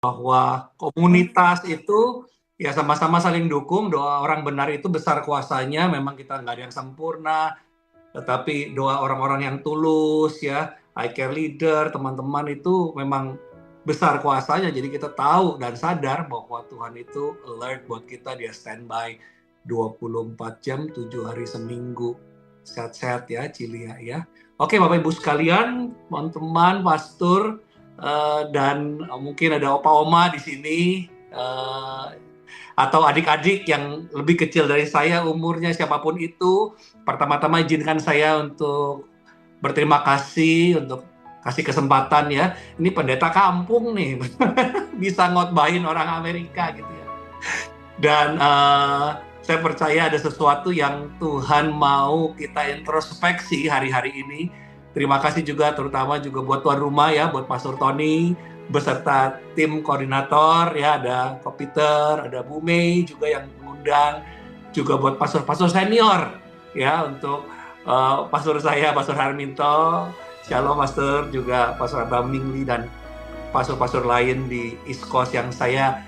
bahwa komunitas itu ya sama-sama saling dukung. Doa orang benar itu besar kuasanya. Memang kita nggak ada yang sempurna, tetapi doa orang-orang yang tulus ya, I Care Leader, teman-teman itu memang besar kuasanya. Jadi kita tahu dan sadar bahwa Tuhan itu alert buat kita, dia standby 24 jam, 7 hari seminggu. Sehat-sehat ya, Cilia ya. Oke Bapak Ibu sekalian, teman-teman, pastor, dan mungkin ada opa-oma di sini, atau adik-adik yang lebih kecil dari saya umurnya, siapapun itu. Pertama-tama izinkan saya untuk berterima kasih untuk kasih kesempatan ya. Ini pendeta kampung nih, bisa ngotbahin orang Amerika gitu ya. Dan saya percaya ada sesuatu yang Tuhan mau kita introspeksi hari-hari ini. Terima kasih juga terutama juga buat tuan rumah ya, buat Pastor Tony beserta tim koordinator ya, ada Ko Peter, ada Bu Mei juga yang mengundang, juga buat pastor-pastor senior ya, untuk pastor saya, Pastor Harminto, Shalom Pastor, juga Pastor Abang Mingli dan pastor-pastor lain di East Coast yang saya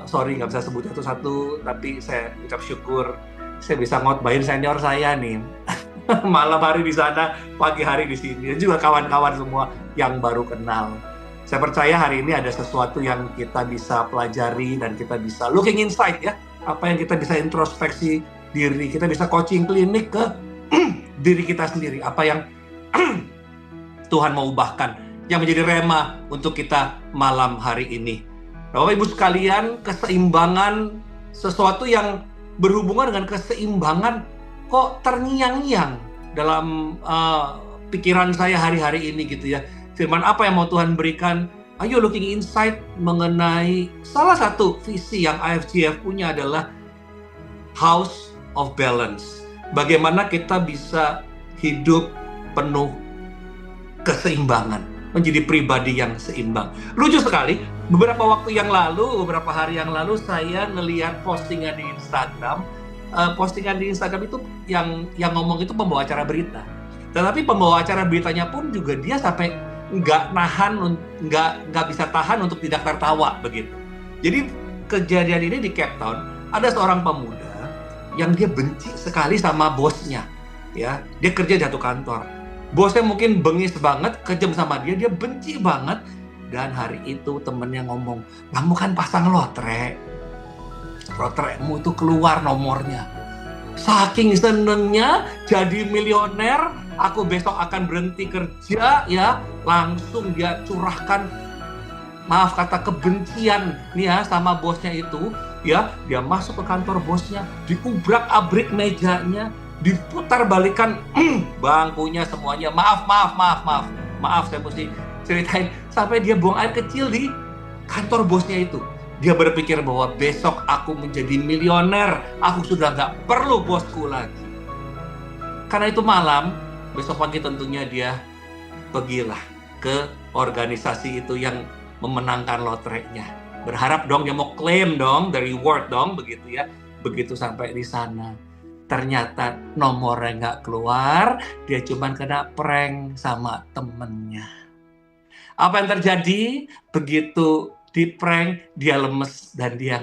sorry nggak bisa sebut satu-satu, tapi saya ucap syukur saya bisa ngotbahin senior saya nih. Malam hari di sana, pagi hari di sini, dan juga kawan-kawan semua yang baru kenal. Saya percaya hari ini ada sesuatu yang kita bisa pelajari dan kita bisa looking inside ya, apa yang kita bisa introspeksi diri, kita bisa coaching klinik ke diri kita sendiri, apa yang Tuhan mau ubahkan, yang menjadi rema untuk kita malam hari ini. Bapak Ibu sekalian, keseimbangan, sesuatu yang berhubungan dengan keseimbangan kok terngiang-ngiang dalam pikiran saya hari-hari ini gitu ya. Firman apa yang mau Tuhan berikan? Ayo looking inside mengenai salah satu visi yang IFGF punya adalah House of Balance. Bagaimana kita bisa hidup penuh keseimbangan, menjadi pribadi yang seimbang. Lucu sekali, beberapa hari yang lalu saya ngelihat postingan di Instagram. Postingan di Instagram itu yang ngomong itu pembawa acara berita. Tetapi pembawa acara beritanya pun juga dia sampai nggak bisa tahan untuk tidak tertawa begitu. Jadi kejadian ini di Cape Town, ada seorang pemuda yang dia benci sekali sama bosnya. Ya, dia kerja di satu kantor. Bosnya mungkin bengis banget, kejam sama dia, dia benci banget. Dan hari itu temennya ngomong, kamu kan pasang lotremu itu keluar nomornya. Saking senengnya jadi milioner, aku besok akan berhenti kerja ya. Langsung dia curahkan, maaf kata, kebencian nih ya sama bosnya itu ya. Dia masuk ke kantor bosnya, diubrak-abrik mejanya, diputar balikan bangkunya semuanya. Maaf saya mesti ceritain, sampai dia buang air kecil di kantor bosnya itu. Dia berpikir bahwa besok aku menjadi milioner, aku sudah gak perlu bosku lagi. Karena itu malam, besok pagi tentunya dia pergilah ke organisasi itu yang memenangkan lotrenya. Berharap dong dia mau claim dong, the reward dong, begitu ya. Begitu sampai di sana, ternyata nomornya gak keluar, dia cuma kena prank sama temennya. Apa yang terjadi? Begitu di prank, dia lemes dan dia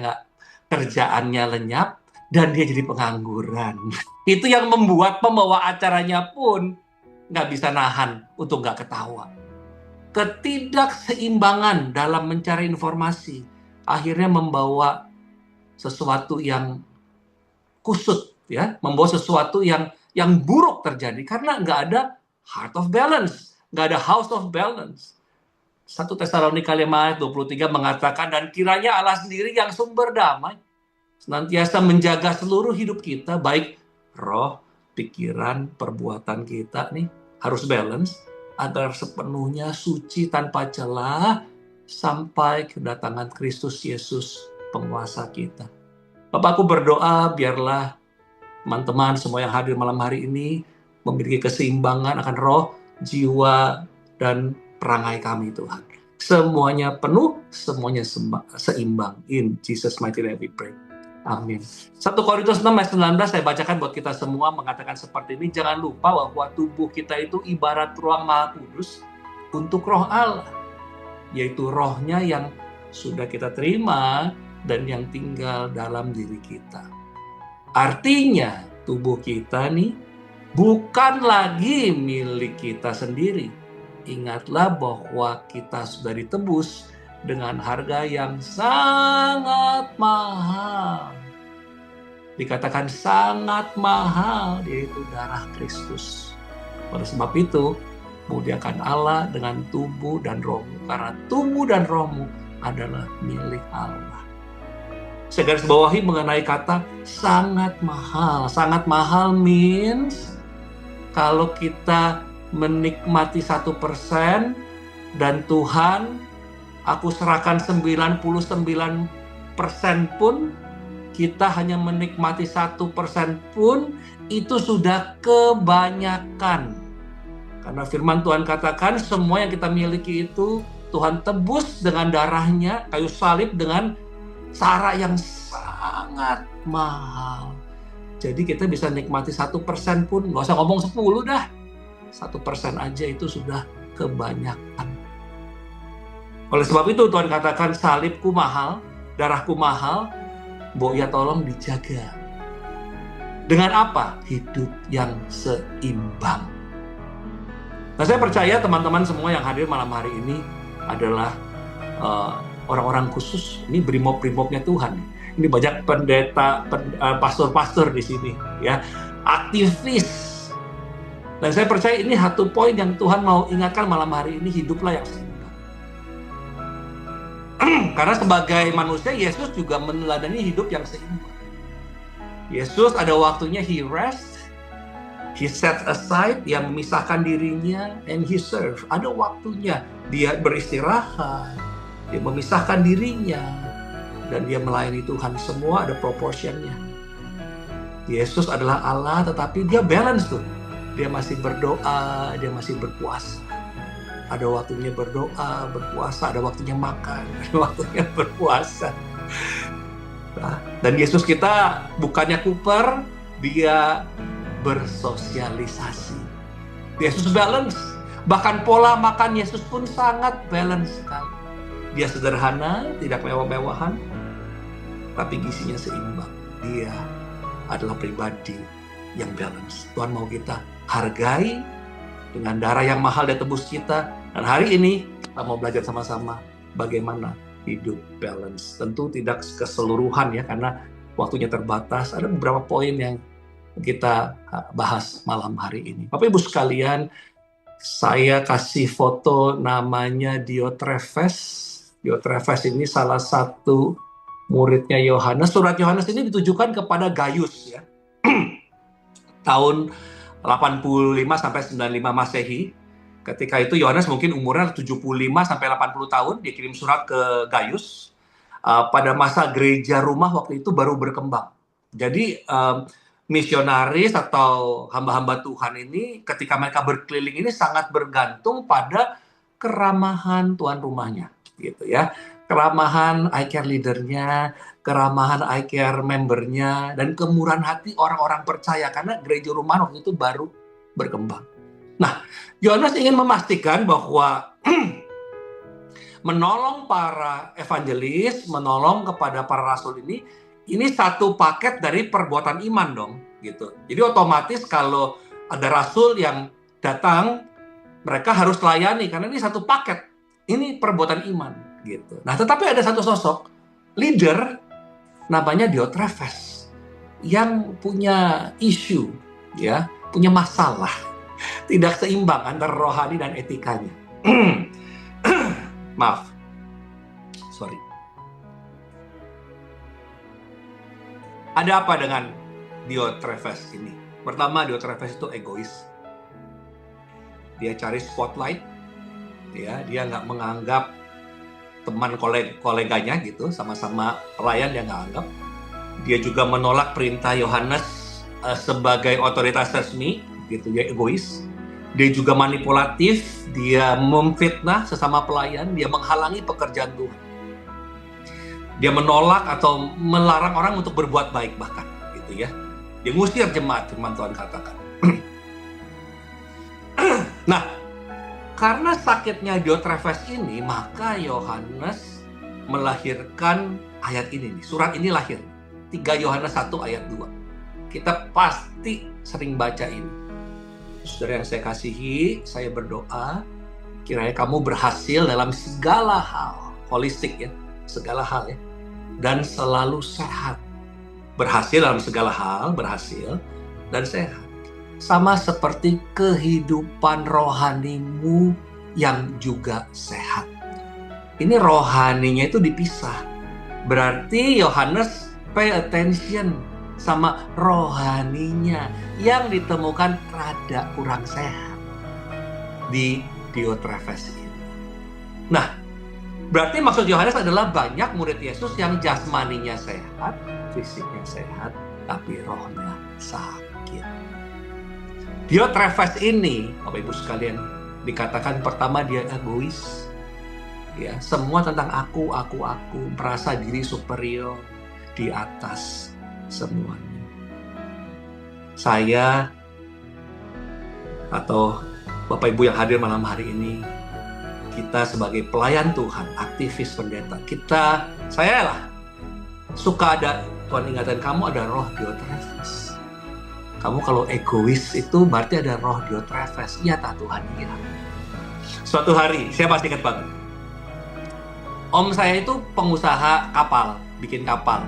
kerjaannya lenyap dan dia jadi pengangguran. Itu yang membuat pembawa acaranya pun nggak bisa nahan untuk nggak ketawa. Ketidakseimbangan dalam mencari informasi akhirnya membawa sesuatu yang kusut ya, membawa sesuatu yang buruk terjadi karena nggak ada heart of balance, nggak ada house of balance. 1 Tesalonika 5:23 mengatakan, dan kiranya Allah sendiri yang sumber damai senantiasa menjaga seluruh hidup kita, baik roh, pikiran, perbuatan kita nih harus balance agar sepenuhnya suci tanpa celah sampai kedatangan Kristus Yesus penguasa kita. Bapakku berdoa biarlah teman-teman semua yang hadir malam hari ini memiliki keseimbangan akan roh, jiwa, dan perangai kami Tuhan. Semuanya penuh, semuanya seimbang. In Jesus mighty name we pray. Amin. 1 Korintus 6 ayat 19 saya bacakan buat kita semua, mengatakan seperti ini. Jangan lupa bahwa tubuh kita itu ibarat ruang Maha Kudus untuk roh Allah, yaitu rohnya yang sudah kita terima dan yang tinggal dalam diri kita. Artinya tubuh kita nih bukan lagi milik kita sendiri. Ingatlah bahwa kita sudah ditebus dengan harga yang sangat mahal. Dikatakan sangat mahal, yaitu darah Kristus. Oleh sebab itu, muliakan Allah dengan tubuh dan rohmu, karena tubuh dan rohmu adalah milik Allah. Saya garis bawahi mengenai kata sangat mahal. Sangat mahal means kalau kita menikmati 1% dan Tuhan, aku serahkan 99% pun, kita hanya menikmati 1% pun, itu sudah kebanyakan. Karena firman Tuhan katakan semua yang kita miliki itu Tuhan tebus dengan darahnya, kayu salib dengan cara yang sangat mahal. Jadi kita bisa nikmati 1% pun, nggak usah ngomong 10 dah. 1% aja itu sudah kebanyakan. Oleh sebab itu Tuhan katakan salibku mahal, darahku mahal, Mbok ya tolong dijaga. Dengan apa? Hidup yang seimbang. Nah, saya percaya teman-teman semua yang hadir malam hari ini adalah orang-orang khusus. Ini brimob-brimobnya Tuhan. Ini banyak pendeta, pastor-pastor di sini, ya, aktivis. Dan saya percaya ini satu poin yang Tuhan mau ingatkan malam hari ini, hiduplah yang seimbang. Karena sebagai manusia, Yesus juga meneladani hidup yang seimbang. Yesus ada waktunya he rest, he set aside, dia memisahkan dirinya, and he serve. Ada waktunya dia beristirahat, dia memisahkan dirinya, dan dia melayani Tuhan. Semua ada proportionnya. Yesus adalah Allah, tetapi dia balance tuh. Dia masih berdoa, dia masih berpuasa. Ada waktunya berdoa, berpuasa, ada waktunya makan, ada waktunya berpuasa. Nah, dan Yesus kita bukannya kuper, dia bersosialisasi. Yesus balance. Bahkan pola makan Yesus pun sangat balance sekali. Dia sederhana, tidak mewah-mewahan, tapi gizinya seimbang. Dia adalah pribadi yang balance. Tuhan mau kita hargai dengan darah yang mahal dia tebus kita. Dan hari ini kita mau belajar sama-sama bagaimana hidup balance. Tentu tidak keseluruhan ya, karena waktunya terbatas. Ada beberapa poin yang kita bahas malam hari ini. Bapak Ibu sekalian, saya kasih foto namanya Diotrephes. Diotrephes ini salah satu muridnya Yohanes. Surat Yohanes ini ditujukan kepada Gaius ya. Tahun 85 sampai 95 Masehi. Ketika itu Yohanes mungkin umurnya 75 sampai 80 tahun, dia kirim surat ke Gaius. Pada masa gereja rumah waktu itu baru berkembang. Jadi misionaris atau hamba-hamba Tuhan ini ketika mereka berkeliling ini sangat bergantung pada keramahan tuan rumahnya, gitu ya. Keramahan iCare leadernya, keramahan iCare membernya, dan kemurahan hati orang-orang percaya karena gereja rumah waktu itu baru berkembang. Nah, Yohanes ingin memastikan bahwa menolong para evangelis, menolong kepada para rasul ini satu paket dari perbuatan iman dong, gitu. Jadi otomatis kalau ada rasul yang datang, mereka harus layani karena ini satu paket. Ini perbuatan iman, gitu. Nah, tetapi ada satu sosok leader namanya Diotrephes yang punya isu, ya, punya masalah, tidak seimbang antara rohani dan etikanya. Maaf, sorry. Ada apa dengan Diotrephes ini? Pertama, Diotrephes itu egois. Dia cari spotlight, ya, dia nggak menganggap teman koleganya gitu, sama-sama pelayan dia nggak anggap. Dia juga menolak perintah Yohanes sebagai otoritas resmi, gitu, dia egois. Dia juga manipulatif, dia memfitnah sesama pelayan, dia menghalangi pekerjaan Tuhan. Dia menolak atau melarang orang untuk berbuat baik bahkan, gitu ya. Dia ngusir jemaat, firman Tuhan katakan. Nah, karena sakitnya Diotrephes ini, maka Yohanes melahirkan ayat ini nih. Surat ini lahir 3 Yohanes 1 ayat 2. Kita pasti sering baca ini. Saudara yang saya kasihi, saya berdoa kiranya kamu berhasil dalam segala hal, holistik ya, segala hal ya, dan selalu sehat. Berhasil dalam segala hal, berhasil dan sehat. Sama seperti kehidupan rohanimu yang juga sehat. Ini rohaninya itu dipisah. Berarti Yohanes pay attention sama rohaninya yang ditemukan rada kurang sehat di Diotrephes ini. Nah, berarti maksud Yohanes adalah banyak murid Yesus yang jasmaninya sehat, fisiknya sehat, tapi rohnya sakit. Diotrephes ini, Bapak Ibu sekalian, dikatakan pertama dia egois. Ya, semua tentang aku, merasa diri superior, di atas semuanya. Saya atau Bapak Ibu yang hadir malam hari ini, kita sebagai pelayan Tuhan, aktivis pendeta, saya lah suka ada, Tuhan ingatkan kamu ada roh Diotrephes. Kamu kalau egois itu berarti ada roh Diotrephes. Iya tak Tuhan? Iya. Suatu hari, saya pasti ingat banget. Om saya itu pengusaha kapal, bikin kapal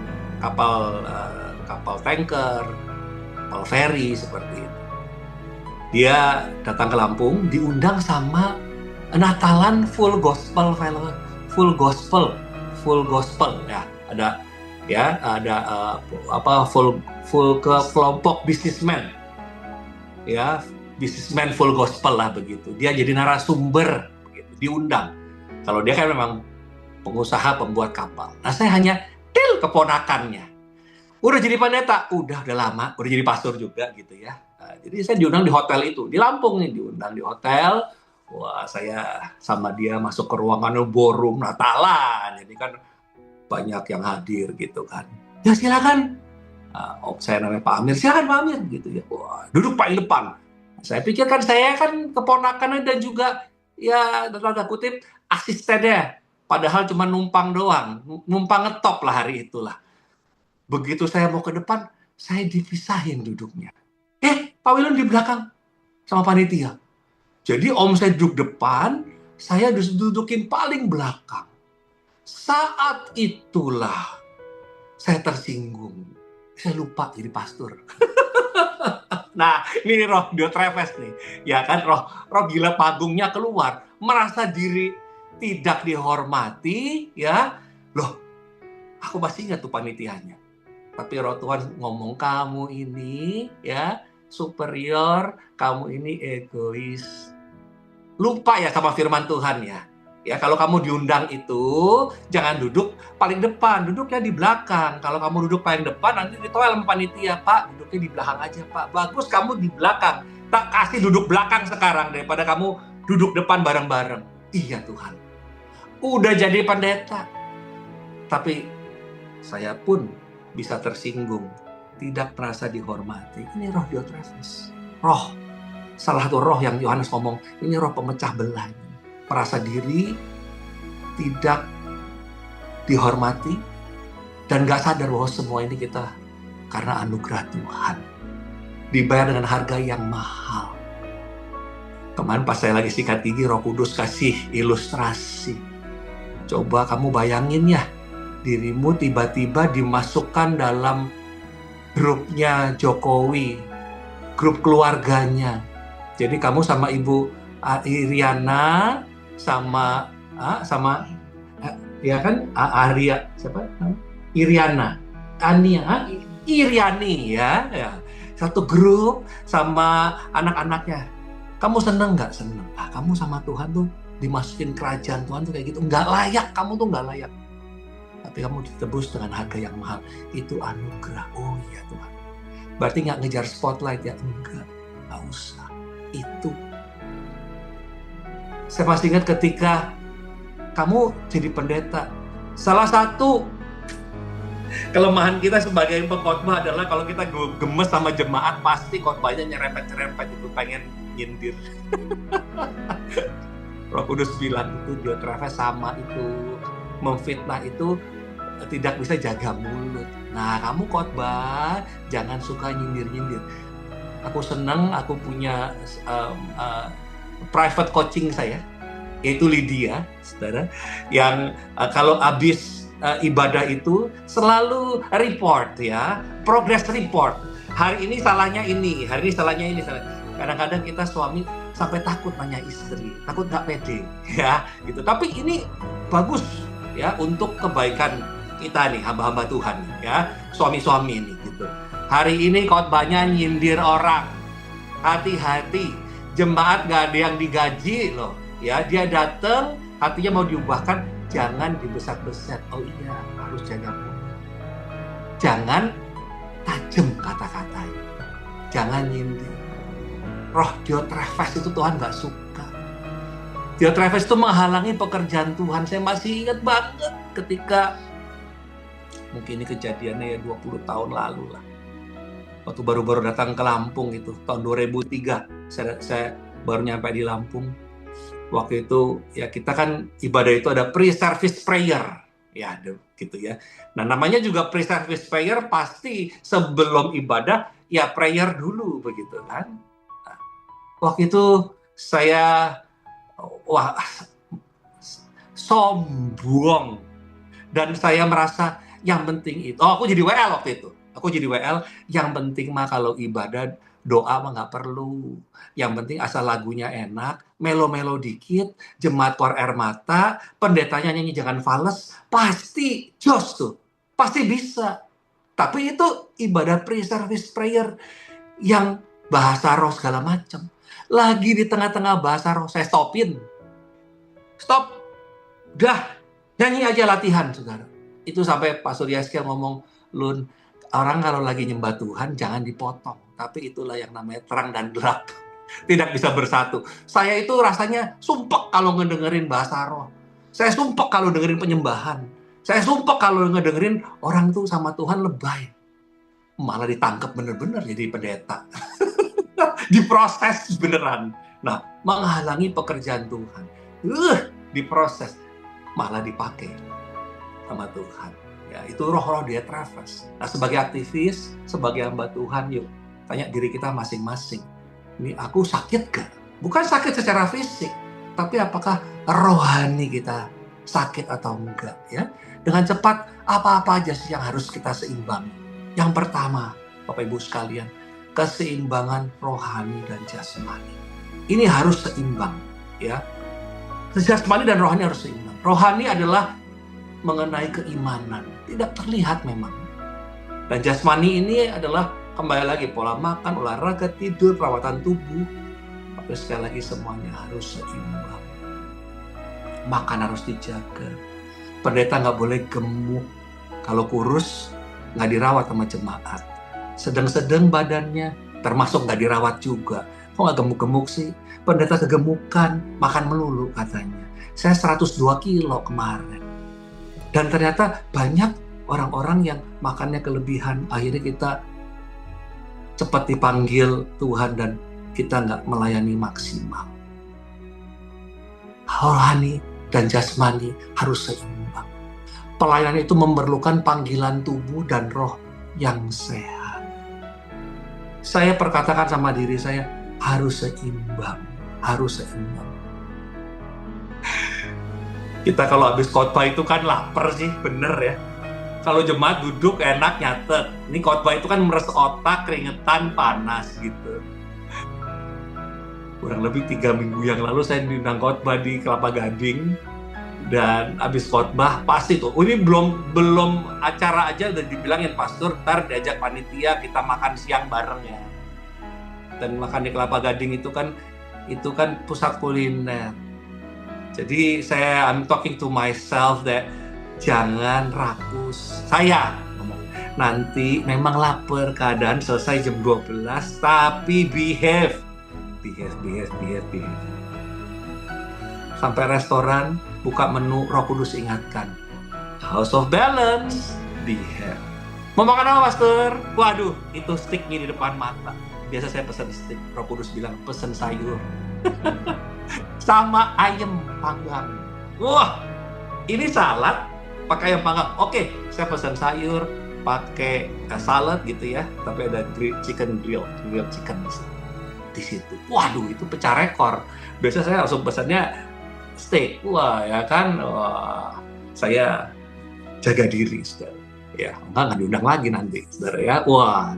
tanker, kapal feri seperti itu. Dia datang ke Lampung, diundang sama Natalan full gospel ya, full ke kelompok businessman ya, businessman full gospel lah begitu. Dia jadi narasumber begitu, diundang. Kalau dia kan memang pengusaha pembuat kapal. Nah, saya hanya keponakannya. Udah jadi pendeta, udah lama, udah jadi pastor juga gitu ya. Nah, jadi saya diundang di hotel itu, di Lampung nih, diundang di hotel. Wah, saya sama dia masuk ke ruangan ballroom Natalan. Jadi kan banyak yang hadir gitu kan. Ya silakan. Om saya namanya Pak Amir, silakan Pak Amir gitu ya. Wah, duduk paling depan. Saya pikir kan saya kan keponakannya dan juga ya tanda kutip asistennya. Padahal cuma numpang doang, numpang ngetop lah hari itulah. Begitu saya mau ke depan, saya dipisahin duduknya. Pak Wilun di belakang sama panitia. Jadi om saya duduk depan, saya dudukin paling belakang. Saat itulah saya tersinggung. Saya lupa jadi pastor. Nah, ini roh Diotrephes nih. Ya kan, roh gila panggungnya keluar. Merasa diri tidak dihormati, ya. Loh, aku masih ingat tuh panitianya. Tapi roh Tuhan ngomong, kamu ini ya superior, kamu ini egois. Lupa ya sama firman Tuhan ya. Ya, kalau kamu diundang itu, jangan duduk paling depan, duduknya di belakang. Kalau kamu duduk paling depan, nanti ditoel sama panitia, Pak, duduknya di belakang aja, Pak. Bagus kamu di belakang. Tak kasih duduk belakang sekarang daripada kamu duduk depan bareng-bareng. Iya Tuhan. Udah jadi pendeta. Tapi saya pun bisa tersinggung, tidak merasa dihormati. Ini roh Diotrephes. Salah satu roh yang Yohanes ngomong, ini roh pemecah belah. Merasa diri tidak dihormati dan gak sadar bahwa semua ini kita karena anugerah Tuhan. Dibayar dengan harga yang mahal. Kemarin pas saya lagi sikat gigi, Roh Kudus kasih ilustrasi. Coba kamu bayangin ya, dirimu tiba-tiba dimasukkan dalam grupnya Jokowi, grup keluarganya. Jadi kamu sama Ibu Iriana, sama ya kan, Arya, siapa? Iriana, Iriani ya. Satu grup sama anak-anaknya. Kamu seneng nggak? Seneng. Kamu sama Tuhan tuh dimasukin kerajaan Tuhan tuh kayak gitu. Nggak layak, kamu tuh nggak layak. Tapi kamu ditebus dengan harga yang mahal. Itu anugerah. Oh iya Tuhan. Berarti nggak ngejar spotlight ya? Enggak, nggak usah. Itu. Saya masih ingat ketika kamu jadi pendeta. Salah satu kelemahan kita sebagai pengkhotbah adalah kalau kita gemes sama jemaat, pasti khotbahnya nyerempet-nyerempet itu, pengen nyindir. Roh Kudus bilang itu Diotrephes sama itu. memfitnah itu tidak bisa jaga mulut. Nah, kamu khotbah jangan suka nyindir-nyindir. Aku senang aku punya private coaching saya, yaitu Lydia, saudara, yang kalau habis ibadah itu selalu report ya, progress report. Hari ini salahnya ini, hari ini salahnya ini. Kadang-kadang kita suami sampai takut nanya istri, takut nggak pede, ya, gitu. Tapi ini bagus ya untuk kebaikan kita nih, hamba-hamba Tuhan, ya, suami-suami ini, gitu. Hari ini khotbahnya nyindir orang, hati-hati, jemaat nggak ada yang digaji loh, ya, dia datang, hatinya mau diubahkan, jangan dibesak-besak. Oh iya, harus jaga mulut, jangan tajam kata-katanya, jangan nyindir. Roh Diotrephes itu Tuhan nggak suka. Diotrephes itu menghalangi pekerjaan Tuhan. Saya masih ingat banget ketika, mungkin ini kejadiannya ya 20 tahun lalu lah. Waktu baru-baru datang ke Lampung itu, tahun 2003. Saya baru nyampe di Lampung. Waktu itu ya kita kan ibadah itu ada pre-service prayer. Ya gitu ya. Nah namanya juga pre-service prayer, pasti sebelum ibadah ya prayer dulu begitu kan. Waktu itu saya sombong dan saya merasa yang penting itu, aku jadi WL waktu itu. Aku jadi WL, yang penting mah kalau ibadah doa mah nggak perlu. Yang penting asal lagunya enak, melo-melo dikit, jemaat keluar air mata, pendetanya nyanyi jangan fales, pasti jos tuh, pasti bisa. Tapi itu ibadah pre-service prayer yang bahasa roh segala macam. Lagi di tengah-tengah bahasa roh, saya stopin. Stop. Udah, nyanyi aja latihan, saudara. Itu sampai Pak Suryaskiel ngomong, Lun, orang kalau lagi nyembah Tuhan, jangan dipotong. Tapi itulah yang namanya terang dan gelap. Tidak bisa bersatu. Saya itu rasanya sumpek kalau ngedengerin bahasa roh. Saya sumpek kalau dengerin penyembahan. Saya sumpek kalau ngedengerin orang tuh sama Tuhan lebay. Malah ditangkap bener-bener jadi pendeta. Diproses beneran. Nah, menghalangi pekerjaan Tuhan. Diproses, malah dipakai sama Tuhan. Ya, itu roh-roh Diotrephes. Nah, sebagai aktivis, sebagai hamba Tuhan, yuk tanya diri kita masing-masing. Ini aku sakit gak? Bukan sakit secara fisik, tapi apakah rohani kita sakit atau enggak? Ya, dengan cepat apa-apa aja sih yang harus kita seimbangi. Yang pertama, Bapak Ibu sekalian, keseimbangan rohani dan jasmani. Ini harus seimbang, ya. Jasmani dan rohani harus seimbang. Rohani adalah mengenai keimanan, tidak terlihat memang. Dan jasmani ini adalah kembali lagi pola makan, olahraga, tidur, perawatan tubuh. Tapi sekali lagi semuanya harus seimbang. Makan harus dijaga. Pendeta nggak boleh gemuk. Kalau kurus nggak dirawat sama jemaat. Sedang-sedang badannya, termasuk nggak dirawat juga. Kok nggak gemuk-gemuk sih? Pendeta kegemukan, makan melulu katanya. Saya 102 kilo kemarin. Dan ternyata banyak orang-orang yang makannya kelebihan. Akhirnya kita cepat dipanggil Tuhan dan kita nggak melayani maksimal. Rohani dan jasmani harus seimbang. Pelayanan itu memerlukan panggilan tubuh dan roh yang sehat. Saya perkatakan sama diri saya, harus seimbang, harus seimbang. Kita kalau habis khotbah itu kan lapar sih, bener ya. Kalau jemaat duduk enak nyatet. Ini khotbah itu kan meres otak, keringetan, panas gitu. Kurang lebih 3 minggu yang lalu saya diundang khotbah di Kelapa Gading. Dan habis khotbah pasti tuh, ini belum acara aja udah dibilangin pastor, ntar diajak panitia kita makan siang bareng ya. Dan makan di Kelapa Gading itu kan pusat kuliner. Jadi I'm talking to myself that jangan rakus. Saya ngomong, nanti memang lapar, keadaan selesai jam 12, tapi behave. Sampai restoran, buka menu, Roh Kudus ingatkan. House of Balance, behave. Mau makan apa, Pastor? Waduh, itu steaknya di depan mata. Biasa saya pesan steak, Roh Kudus bilang pesan sayur. Sama ayam panggang. Wah, ini salad pakai ayam panggang. Oke, saya pesan sayur, pakai salad gitu ya, tapi ada grilled chicken. Di situ. Waduh, itu pecah rekor. Biasanya saya langsung pesannya steak. Wah, ya kan. Wah, saya jaga diri, saudara. Ya, nggak diundang lagi nanti, saudara ya. Wah,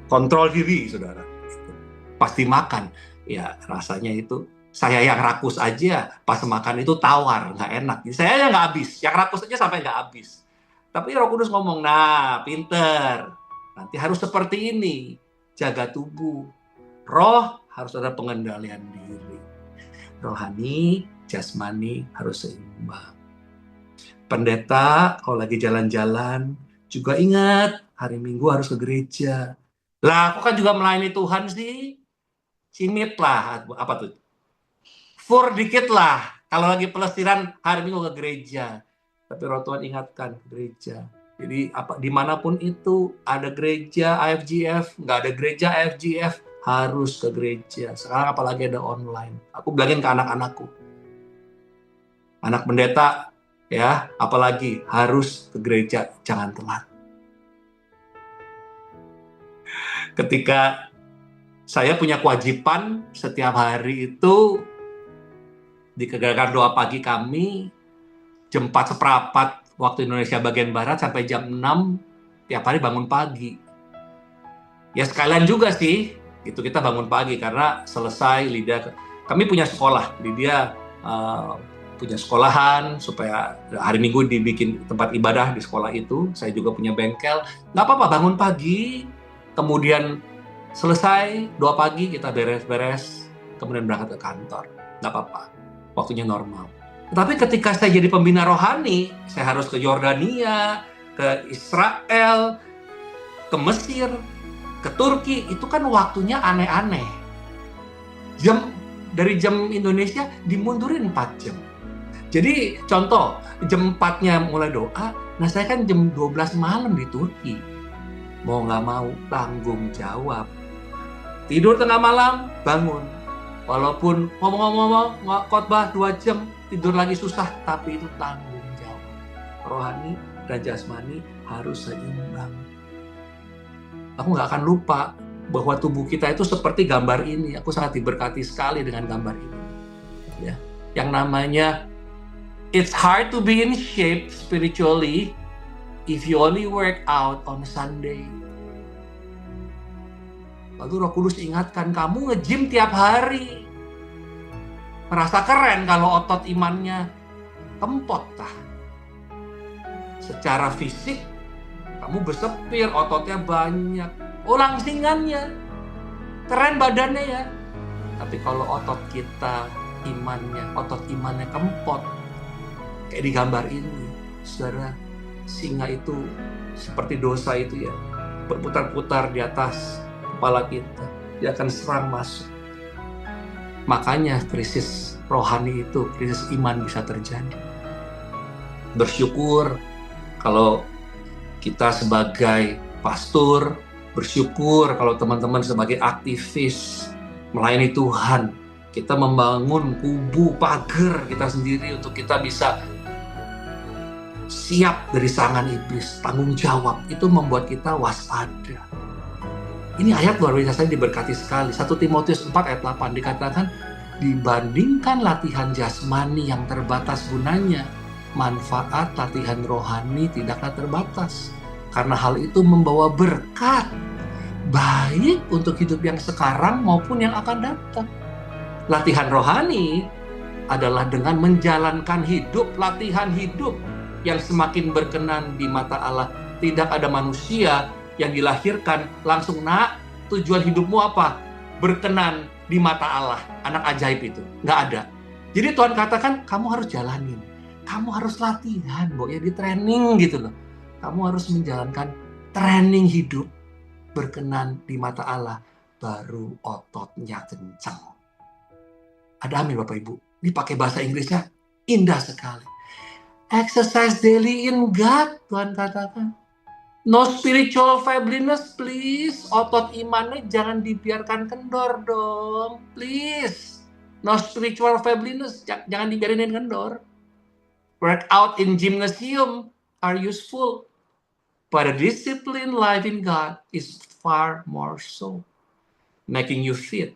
kontrol diri, saudara. Pasti makan. Ya, rasanya itu saya yang rakus aja pas makan itu tawar, nggak enak. Saya aja nggak habis. Yang rakus aja sampai nggak habis. Tapi Roh Kudus ngomong, nah, pinter. Nanti harus seperti ini. Jaga tubuh. Roh harus ada pengendalian diri. Rohani, jasmani harus seimbang. Pendeta kalau lagi jalan-jalan juga ingat hari Minggu harus ke gereja. Lah, aku kan juga melayani Tuhan sih. Simit lah, apa tuh? Fur dikit lah. Kalau lagi pelesiran hari Minggu ke gereja. Tapi Roh Tuhan ingatkan gereja. Jadi dimanapun itu ada gereja IFGF, nggak ada gereja IFGF, harus ke gereja. Sekarang apalagi ada online. Aku bilangin ke anak-anakku. Anak pendeta, ya, apalagi harus ke gereja, jangan telat. Ketika saya punya kewajiban setiap hari itu di kegiatan doa pagi kami, jam 4:15 waktu Indonesia bagian Barat sampai jam 6 tiap hari bangun pagi. Ya sekalian juga sih, itu kita bangun pagi karena selesai Lydia, kami punya sekolah, Lydia punya sekolahan supaya hari Minggu dibikin tempat ibadah di sekolah itu. Saya juga punya bengkel. Nggak apa-apa bangun pagi, kemudian selesai doa pagi kita beres-beres, kemudian berangkat ke kantor. Nggak apa-apa, waktunya normal. Tapi ketika saya jadi pembina rohani, saya harus ke Yordania, ke Israel, ke Mesir, ke Turki, itu kan waktunya aneh-aneh. Dari jam Indonesia dimundurin 4 jam. Jadi contoh, jam 4-nya mulai doa, nah saya kan jam 12 malam di Turki. Mau nggak mau, tanggung jawab. Tidur tengah malam, bangun. Walaupun ngomong-ngomong, khotbah 2 jam, tidur lagi susah, tapi itu tanggung jawab. Rohani dan jasmani harus seimbang. Aku nggak akan lupa bahwa tubuh kita itu seperti gambar ini. Aku sangat diberkati sekali dengan gambar ini. Ya, yang namanya it's hard to be in shape spiritually if you only work out on Sunday. Lalu Roh Kudus ingatkan, kamu nge-gym tiap hari. Merasa keren kalau otot imannya kempot tah. Secara fisik, kamu bersepir, ototnya banyak. Langsingannya, keren badannya ya. Tapi kalau otot kita, otot imannya kempot, kayak di gambar ini, saudara, singa itu seperti dosa itu ya, berputar-putar di atas kepala kita, dia akan serang masuk. Makanya krisis rohani itu, krisis iman bisa terjadi. Bersyukur kalau kita sebagai pastor, bersyukur kalau teman-teman sebagai aktivis melayani Tuhan, kita membangun kubu pagar kita sendiri untuk kita bisa siap dari serangan iblis. Tanggung jawab itu membuat kita waspada. Ini ayat luar biasa, saya diberkati sekali. 1 Timotius 4 ayat 8 dikatakan, dibandingkan latihan jasmani yang terbatas gunanya, manfaat latihan rohani tidaklah terbatas. Karena hal itu membawa berkat, baik untuk hidup yang sekarang maupun yang akan datang. Latihan rohani adalah dengan menjalankan hidup, latihan hidup yang semakin berkenan di mata Allah. Tidak ada manusia yang dilahirkan langsung, nak, tujuan hidupmu apa? Berkenan di mata Allah. Anak ajaib itu. Nggak ada. Jadi Tuhan katakan, kamu harus jalanin. Kamu harus latihan, ya di training gitu loh. Kamu harus menjalankan training hidup berkenan di mata Allah. Baru ototnya kencang. Ada amin Bapak Ibu. Dipakai bahasa Inggrisnya indah sekali. Exercise daily in God, Tuhan katakan. No spiritual feebleness, please. Otot imannya jangan dibiarkan kendor dong, please. No spiritual feebleness, jangan dibiarin kendor. Work out in gymnasium, are useful, but a disciplined life in God is far more so, making you fit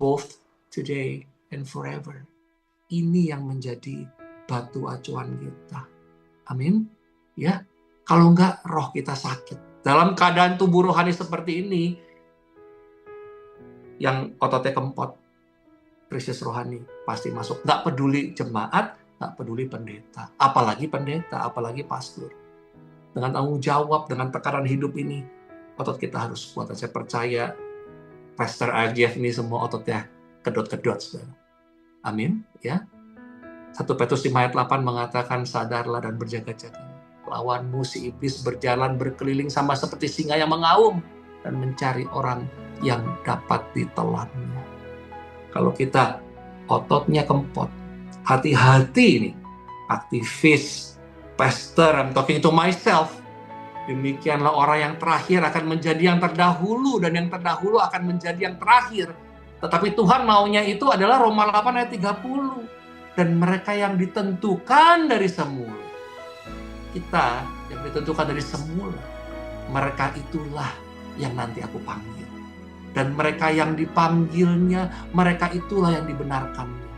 both today and forever. Ini yang menjadi batu acuan kita. Amin. Ya, kalau enggak roh kita sakit. Dalam keadaan tubuh rohani seperti ini, yang ototnya kempot, krisis rohani pasti masuk. Nggak peduli jemaat, nggak peduli pendeta. Apalagi pendeta, apalagi pastor. Dengan tanggung jawab, dengan tekanan hidup ini, otot kita harus kuat. Saya percaya Pastor RJF ini semua ototnya kedot-kedot. Saudara. Amin. Ya. 1 Petrus 5 ayat 8 mengatakan, sadarlah dan berjaga-jaga. Lawanmu si iblis berjalan berkeliling sama seperti singa yang mengaum dan mencari orang yang dapat ditelannya. Kalau kita ototnya kempot, hati-hati nih, aktivis, pastor, I'm talking to myself. Demikianlah orang yang terakhir akan menjadi yang terdahulu, dan yang terdahulu akan menjadi yang terakhir. Tetapi Tuhan maunya itu adalah Roma 8 ayat 30. Dan mereka yang ditentukan dari semula. Kita yang ditentukan dari semula. Mereka itulah yang nanti aku panggil. Dan mereka yang dipanggilnya, mereka itulah yang dibenarkannya.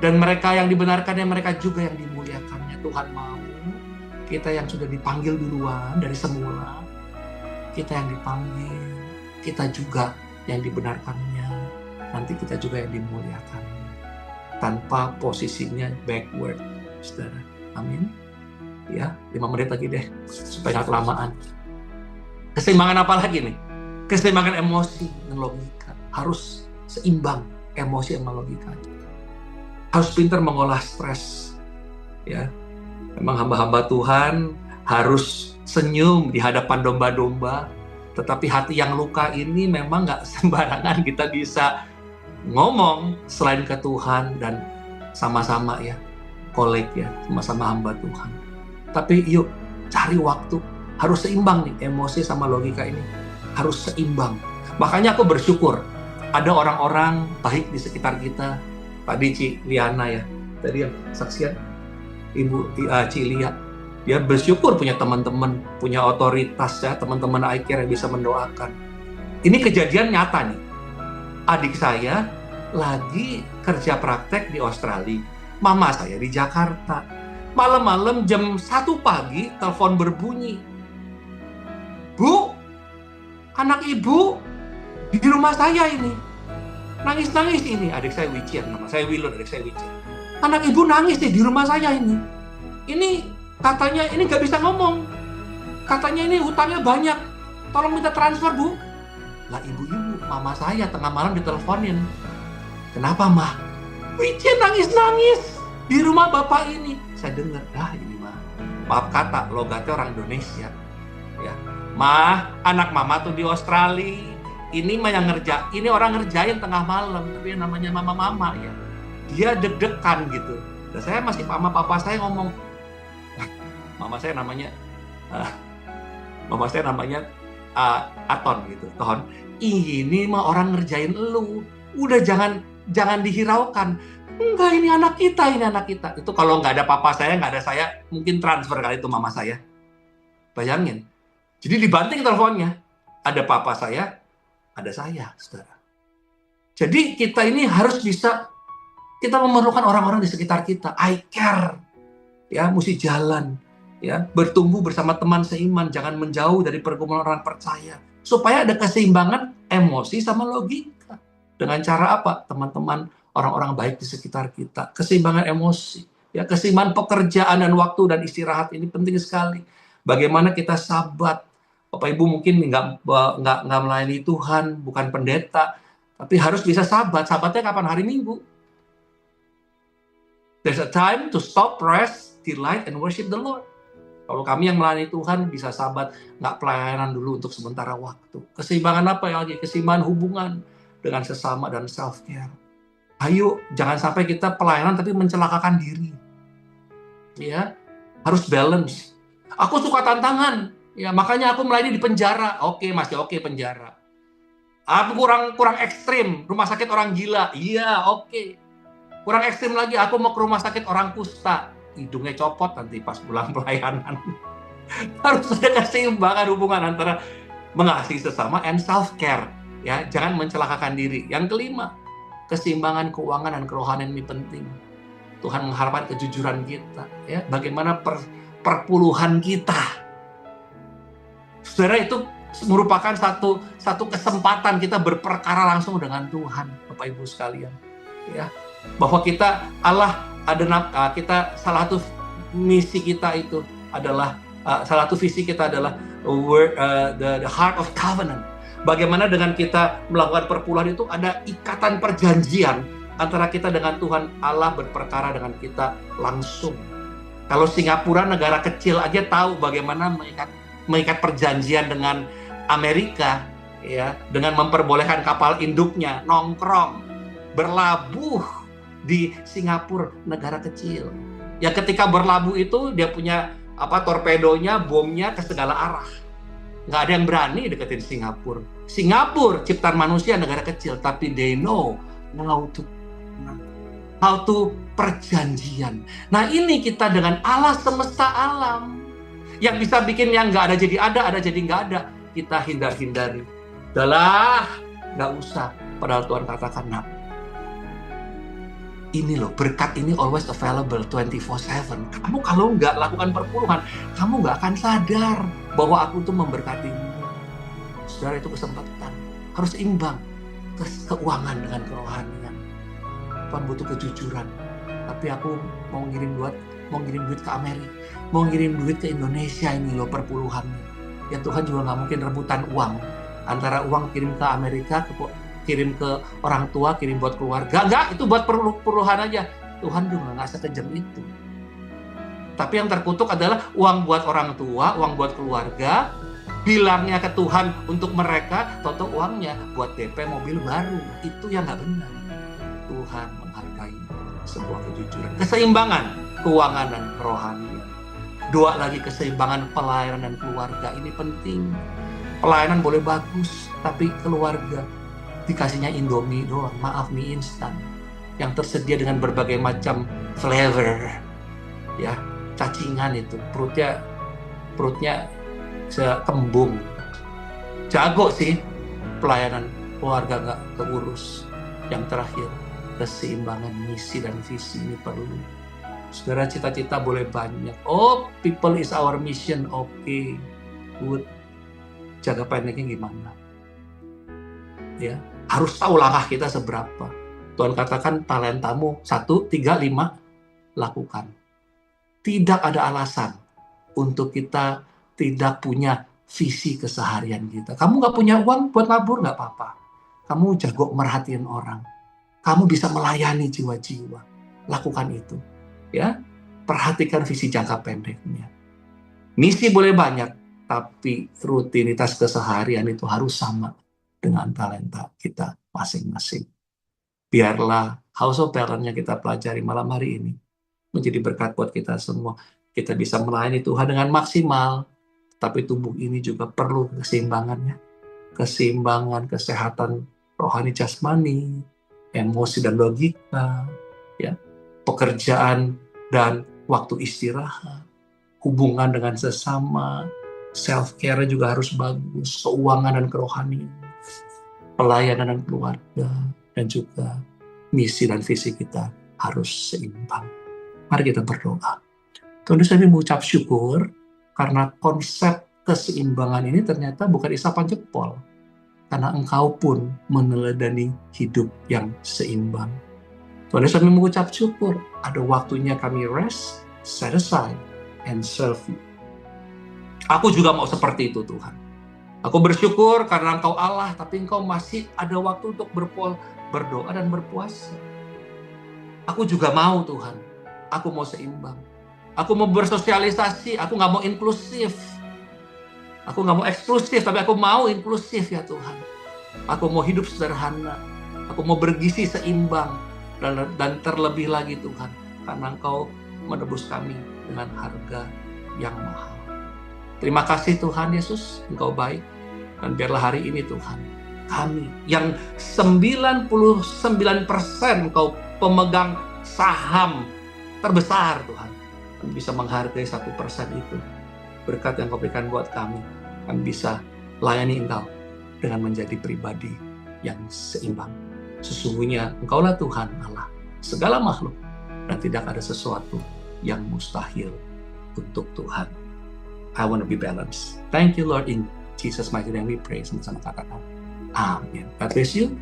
Dan mereka yang dibenarkannya, mereka juga yang dimuliakannya. Tuhan mau kita yang sudah dipanggil duluan dari semula, kita yang dipanggil, kita juga yang dibenarkannya, nanti kita juga yang dimuliakannya. Tanpa posisinya backward, saudara. Amin. Ya, 5 menit lagi deh, supaya gak kelamaan. Keseimbangan apa lagi nih? Keseimbangan emosi dan logika. Harus seimbang emosi sama logika. Harus pintar mengolah stres. Ya, memang hamba-hamba Tuhan harus senyum di hadapan domba-domba. Tetapi hati yang luka ini memang gak sembarangan kita bisa ngomong selain ke Tuhan dan sama-sama ya, kolek ya, sama-sama hamba Tuhan. Tapi yuk cari waktu. Harus seimbang nih, emosi sama logika ini. Harus seimbang. Makanya aku bersyukur ada orang-orang baik di sekitar kita. Tadi Ci Liana ya, tadi yang saksian Ibu Ci Lia. Dia bersyukur punya teman-teman, punya otoritas ya, teman-teman iCare yang bisa mendoakan. Ini kejadian nyata nih. Adik saya lagi kerja praktek di Australia. Mama saya di Jakarta. Malam-malam jam 1 pagi telepon berbunyi. Bu, anak ibu di rumah saya ini. Nangis-nangis ini. Adik saya Wician, nama saya Wilon, adik saya Wician. Anak ibu nangis nih di rumah saya ini. Ini katanya ini nggak bisa ngomong. Katanya ini hutangnya banyak. Tolong minta transfer, Bu. Lah ibu-ibu, mama saya tengah malam diteleponin. Kenapa, Mah? Wician nangis-nangis di rumah bapak ini. Saya dengar, ini mah. Maaf kata, logatnya orang Indonesia. Ya. Mah, anak mama tuh di Australia. Ini mah yang ini orang ngerjain tengah malam, tapi yang namanya mama-mama ya. Dia deg-degan gitu. Dan saya masih sama papa saya ngomong, mama saya namanya Aton gitu, Ton. Ini mah orang ngerjain elu. Udah jangan dihiraukan. Enggak, ini anak kita. Itu kalau nggak ada papa saya, nggak ada saya, mungkin transfer kali itu mama saya. Bayangin. Jadi dibanting teleponnya. Ada papa saya, ada saya, saudara. Jadi kita ini harus bisa, kita memerlukan orang-orang di sekitar kita. I care. Ya, mesti jalan. Ya, bertumbuh bersama teman seiman, jangan menjauh dari pergumulan orang percaya. Supaya ada keseimbangan emosi sama logika. Dengan cara apa? Teman-teman, orang-orang baik di sekitar kita. Keseimbangan emosi. Ya, keseimbangan pekerjaan dan waktu dan istirahat ini penting sekali. Bagaimana kita sabat. Bapak Ibu mungkin nggak melayani Tuhan, bukan pendeta, tapi harus bisa sabat. Sabatnya kapan? Hari Minggu. There's a time to stop, rest, delight, and worship the Lord. Kalau kami yang melayani Tuhan bisa sabat, nggak pelayanan dulu untuk sementara waktu. Keseimbangan apa lagi? Keseimbangan hubungan dengan sesama dan self-care. Ayo, jangan sampai kita pelayanan tapi mencelakakan diri. Ya, harus balance. Aku suka tantangan. Ya, makanya aku melayani di penjara. Oke, masih oke penjara. Aku kurang ekstrim, rumah sakit orang gila. Iya, oke. Kurang ekstrim lagi, aku mau ke rumah sakit orang kusta. hidungnya copot nanti pas pulang pelayanan. Harus ada keseimbangan hubungan antara mengasihi sesama and self-care. Ya, jangan mencelakakan diri. Yang kelima, keseimbangan keuangan dan kerohanian ini penting. Tuhan mengharapkan kejujuran kita. Ya, bagaimana perpuluhan kita. Saudara, itu merupakan satu kesempatan kita berperkara langsung dengan Tuhan, Bapak Ibu sekalian. Ya, bahwa kita salah satu misi kita itu adalah salah satu visi kita adalah the heart of covenant. Bagaimana dengan kita melakukan perpuluhan itu ada ikatan perjanjian antara kita dengan Tuhan Allah berperkara dengan kita langsung. Kalau Singapura negara kecil aja tahu bagaimana mengikat perjanjian dengan Amerika, ya, dengan memperbolehkan kapal induknya nongkrong berlabuh di Singapura negara kecil. Ya, ketika berlabuh itu dia punya torpedonya, bomnya ke segala arah. Nggak ada yang berani deketin Singapura. Singapura ciptaan manusia negara kecil, tapi they know how to perjanjian. Nah, ini kita dengan Allah semesta alam yang bisa bikin yang nggak ada jadi nggak ada. Kita hindari. Udahlah, nggak usah. Padahal Tuhan katakan, nah, ini loh, berkat ini always available 24/7. Kamu kalau nggak lakukan perpuluhan, kamu nggak akan sadar bahwa aku tuh memberkatimu. Saudara, itu kesempatan. Harus imbang keuangan dengan kerohanian. Tuhan butuh kejujuran. Tapi aku mau ngirim duit ke Amerika, mau ngirim duit ke Indonesia, ini loh perpuluhannya. Ya, Tuhan juga nggak mungkin rebutan uang. Antara uang kirim ke Amerika, kirim ke orang tua, kirim buat keluarga. Enggak, itu buat perpuluhan aja. Tuhan juga nggak sekejam itu. Tapi yang terkutuk adalah uang buat orang tua, uang buat keluarga, bilangnya ke Tuhan untuk mereka, toto uangnya buat DP mobil baru. Itu yang nggak benar. Tuhan menghargai sebuah kejujuran. Keseimbangan keuangan dan kerohanian. Doa lagi, keseimbangan pelayanan dan keluarga. Ini penting. Pelayanan boleh bagus, tapi keluarga dikasihnya Indomie doang, maaf, mie instan yang tersedia dengan berbagai macam flavor, ya, cacingan itu, perutnya sekembung. Jago sih pelayanan keluarga nggak keurus. Yang terakhir, keseimbangan misi dan visi ini perlu. Saudara, cita-cita boleh banyak. Oh, people is our mission, okay, good. Jaga pendeknya gimana? Ya, harus tahu langkah kita seberapa. Tuhan katakan talentamu 1, 3, 5, lakukan. Tidak ada alasan untuk kita tidak punya visi keseharian kita. Kamu nggak punya uang buat nabur, nggak apa-apa. Kamu jago merhatiin orang. Kamu bisa melayani jiwa-jiwa. Lakukan itu. Ya, perhatikan visi jangka pendeknya. Misi boleh banyak, tapi rutinitas keseharian itu harus sama dengan talenta kita masing-masing. Biarlah House of Talent yang kita pelajari malam hari ini menjadi berkat buat kita semua. Kita bisa melayani Tuhan dengan maksimal, tapi tubuh ini juga perlu keseimbangannya. Keseimbangan, kesehatan rohani jasmani, emosi dan logika, ya, pekerjaan dan waktu istirahat, hubungan dengan sesama, self-care juga harus bagus, keuangan dan kerohanian, pelayanan dan keluarga, dan juga misi dan visi kita harus seimbang. Mari kita berdoa. Tuhan Yesus, kami mengucap syukur karena konsep keseimbangan ini ternyata bukan isapan jempol, karena Engkau pun meneladani hidup yang seimbang. Tuhan Yesus, kami mengucap syukur ada waktunya kami rest, set aside, and serve you. Aku juga mau seperti itu, Tuhan. Aku bersyukur karena Engkau Allah, tapi Engkau masih ada waktu untuk berdoa dan berpuasa. Aku juga mau, Tuhan. Aku mau seimbang. Aku mau bersosialisasi, aku nggak mau inklusif. Aku nggak mau eksklusif, tapi aku mau inklusif, ya Tuhan. Aku mau hidup sederhana. Aku mau bergizi seimbang. Dan terlebih lagi, Tuhan, karena Engkau menebus kami dengan harga yang mahal. Terima kasih Tuhan Yesus, Engkau baik. Dan biarlah hari ini Tuhan, kami yang 99% Engkau pemegang saham terbesar Tuhan. Kami bisa menghargai 1% itu. Berkat yang kau berikan buat kami bisa layani Engkau dengan menjadi pribadi yang seimbang. Sesungguhnya Engkaulah Tuhan Allah segala makhluk, dan tidak ada sesuatu yang mustahil untuk Tuhan. I want to be balanced. Thank you Lord, in Jesus mighty name we pray. Sama-sama katakan amin. God bless you.